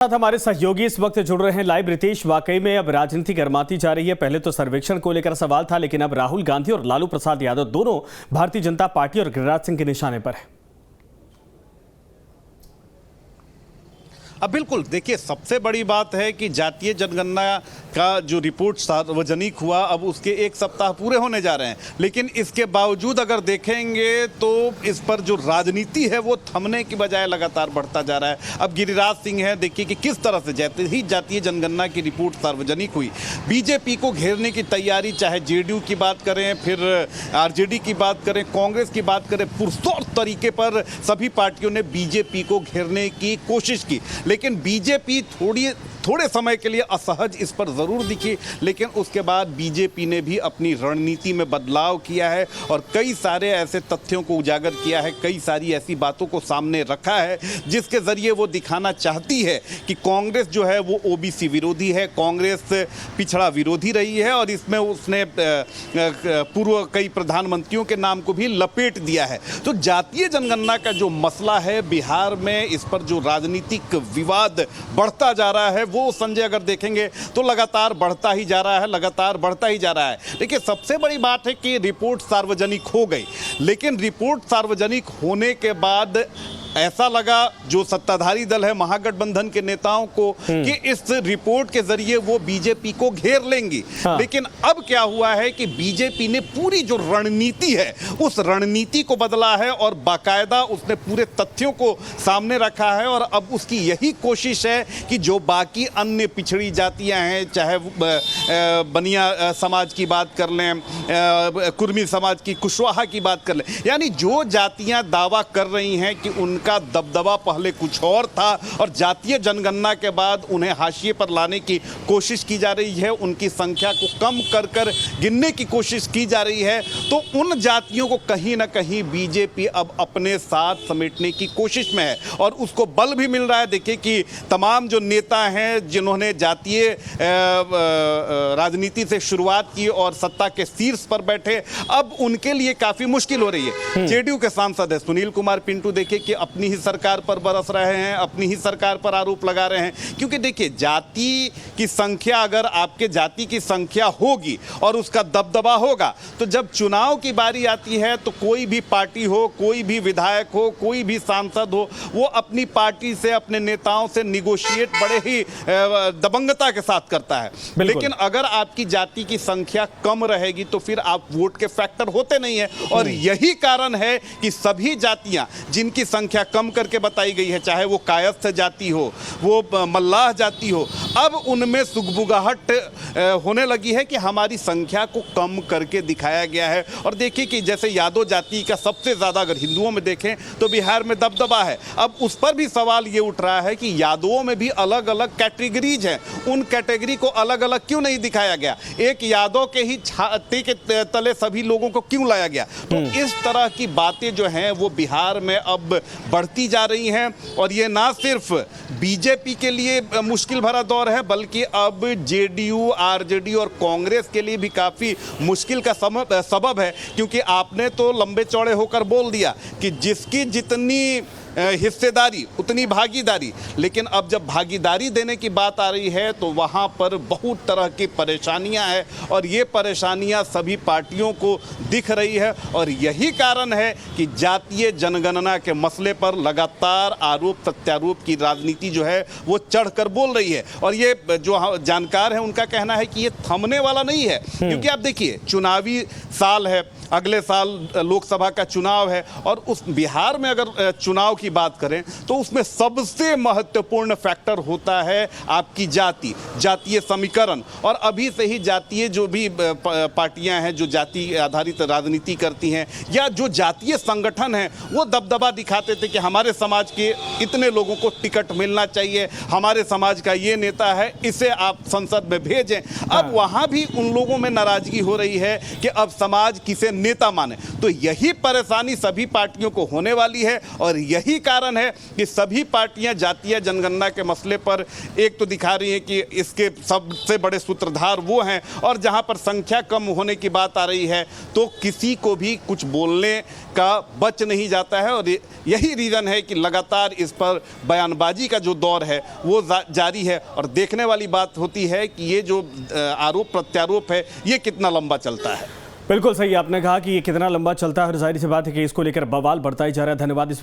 साथ हमारे सहयोगी इस वक्त जुड़ रहे हैं लाइव। रितेश, वाकई में अब राजनीति गर्माती जा रही है। पहले तो सर्वेक्षण को लेकर सवाल था, लेकिन अब राहुल गांधी और लालू प्रसाद यादव दोनों भारतीय जनता पार्टी और गिरिराज सिंह के निशाने पर है। अब बिल्कुल देखिए, सबसे बड़ी बात है कि जातीय जनगणना का जो रिपोर्ट सार्वजनिक हुआ, अब उसके 1 सप्ताह पूरे होने जा रहे हैं, लेकिन इसके बावजूद अगर देखेंगे तो इस पर जो राजनीति है वो थमने की बजाय लगातार बढ़ता जा रहा है। अब गिरिराज सिंह है, देखिए कि किस तरह से जैसे ही जातीय जनगणना की रिपोर्ट सार्वजनिक हुई, बीजेपी को घेरने की तैयारी, चाहे जेडीयू की बात करें, फिर आरजेडी की बात करें, कांग्रेस की बात करें, पुरजोर तरीके पर सभी पार्टियों ने बीजेपी को घेरने की कोशिश की। लेकिन बीजेपी थोड़े समय के लिए असहज इस पर ज़रूर दिखी, लेकिन उसके बाद बीजेपी ने भी अपनी रणनीति में बदलाव किया है और कई सारे ऐसे तथ्यों को उजागर किया है, कई सारी ऐसी बातों को सामने रखा है जिसके ज़रिए वो दिखाना चाहती है कि कांग्रेस जो है वो ओबीसी विरोधी है, कांग्रेस पिछड़ा विरोधी रही है और इसमें उसने पूर्व कई प्रधानमंत्रियों के नाम को भी लपेट दिया है। तो जातीय जनगणना का जो मसला है बिहार में, इस पर जो राजनीतिक विवाद बढ़ता जा रहा है, वो संजय अगर देखेंगे तो लगातार बढ़ता ही जा रहा है, लगातार बढ़ता ही जा रहा है। देखिए, सबसे बड़ी बात है कि रिपोर्ट सार्वजनिक हो गई, लेकिन रिपोर्ट सार्वजनिक होने के बाद ऐसा लगा जो सत्ताधारी दल है महागठबंधन के नेताओं को कि इस रिपोर्ट के जरिए वो बीजेपी को घेर लेंगी। लेकिन अब क्या हुआ है कि बीजेपी ने पूरी जो रणनीति है उस रणनीति को बदला है और बाकायदा उसने पूरे तथ्यों को सामने रखा है और अब उसकी यही कोशिश है कि जो बाकी अन्य पिछड़ी जातियां हैं, चाहे बनिया समाज की बात कर लें, कुर्मी समाज की, कुशवाहा की बात कर लें, यानी जो जातियां दावा कर रही हैं कि उनका दबदबा पहले कुछ और था और जातीय जनगणना के बाद उन्हें हाशिए पर लाने की कोशिश की जा रही है, उनकी संख्या को कम कर कर गिनने की कोशिश की जा रही है, तो उन जातियों को कहीं ना कहीं बीजेपी अब अपने साथ समेटने की कोशिश में है और उसको बल भी मिल रहा है। देखिए कि तमाम जो नेता हैं जिन्होंने जातीय राजनीति से शुरुआत की और सत्ता के शीर्ष पर बैठे, अब उनके लिए काफी मुश्किल हो रही है। जेडीयू के सांसद है सुनील कुमार पिंटू, देखिए कि अपनी ही सरकार पर बरस रहे हैं, अपनी ही सरकार पर आरोप लगा रहे हैं, क्योंकि देखिए जाति की संख्या, अगर आपके जाति की संख्या होगी और उसका दबदबा होगा, तो जब चुनाव की बारी आती है तो कोई भी पार्टी हो, कोई भी विधायक हो, कोई भी सांसद हो, वो अपनी पार्टी से, अपने नेताओं से निगोशिएट बड़े ही दबंगता के साथ करता है। लेकिन अगर आपकी जाति की संख्या कम रहेगी तो फिर आप वोट के फैक्टर होते नहीं है और यही कारण है कि सभी जातियां जिनकी संख्या कम करके बताई गई है, चाहे वो कायस्थ जाति हो, वो मल्लाह जाति हो, अब उनमें सुगबुगाहट होने लगी है कि हमारी संख्या को कम करके दिखाया गया है। और देखिए कि जैसे यादव जाति का सबसे ज़्यादा अगर हिंदुओं में देखें तो बिहार में दबदबा है, अब उस पर भी सवाल ये उठ रहा है कि यादवों में भी अलग अलग कैटेगरीज हैं, उन कैटेगरी को अलग अलग क्यों नहीं दिखाया गया, एक यादव के ही छाती के तले सभी लोगों को क्यों लाया गया। तो इस तरह की बातें जो हैं वो बिहार में अब बढ़ती जा रही हैं और ये ना सिर्फ बीजेपी के लिए मुश्किल भरा दौर है, बल्कि अब जेडीयू, आरजेडी और कांग्रेस के लिए भी काफ़ी मुश्किल का सबब है, क्योंकि आपने तो लंबे चौड़े होकर बोल दिया कि जिसकी जितनी हिस्सेदारी उतनी भागीदारी, लेकिन अब जब भागीदारी देने की बात आ रही है तो वहाँ पर बहुत तरह की परेशानियाँ हैं और ये परेशानियाँ सभी पार्टियों को दिख रही है और यही कारण है कि जातीय जनगणना के मसले पर लगातार आरोप प्रत्यारोप की राजनीति जो है वो चढ़कर बोल रही है। और ये जो जानकार है उनका कहना है कि ये थमने वाला नहीं है, क्योंकि आप देखिए चुनावी साल है, अगले साल लोकसभा का चुनाव है और उस बिहार में अगर चुनाव की बात करें तो उसमें सबसे महत्वपूर्ण फैक्टर होता है आपकी जाति, जातीय समीकरण। और अभी से ही जातीय जो भी पार्टियां हैं जो जाति आधारित राजनीति करती हैं या जो जातीय संगठन हैं वो दबदबा दिखाते थे कि हमारे समाज के इतने लोगों को टिकट मिलना चाहिए, हमारे समाज का ये नेता है, इसे आप संसद में भेजें। अब वहाँ भी उन लोगों में नाराजगी हो रही है कि अब समाज किसे नेता माने। तो यही परेशानी सभी पार्टियों को होने वाली है और यही कारण है कि सभी पार्टियां जातीय जनगणना के मसले पर एक तो दिखा रही हैं कि इसके सबसे बड़े सूत्रधार वो हैं, और जहां पर संख्या कम होने की बात आ रही है तो किसी को भी कुछ बोलने का बच नहीं जाता है। और यही रीज़न है कि लगातार इस पर बयानबाजी का जो दौर है वो जारी है, और देखने वाली बात होती है कि ये जो आरोप प्रत्यारोप है ये कितना लंबा चलता है। बिल्कुल सही आपने कहा कि ये कितना लंबा चलता है, और जाहिर सी बात है कि इसको लेकर बवाल बढ़ता ही जा रहा है। धन्यवाद इस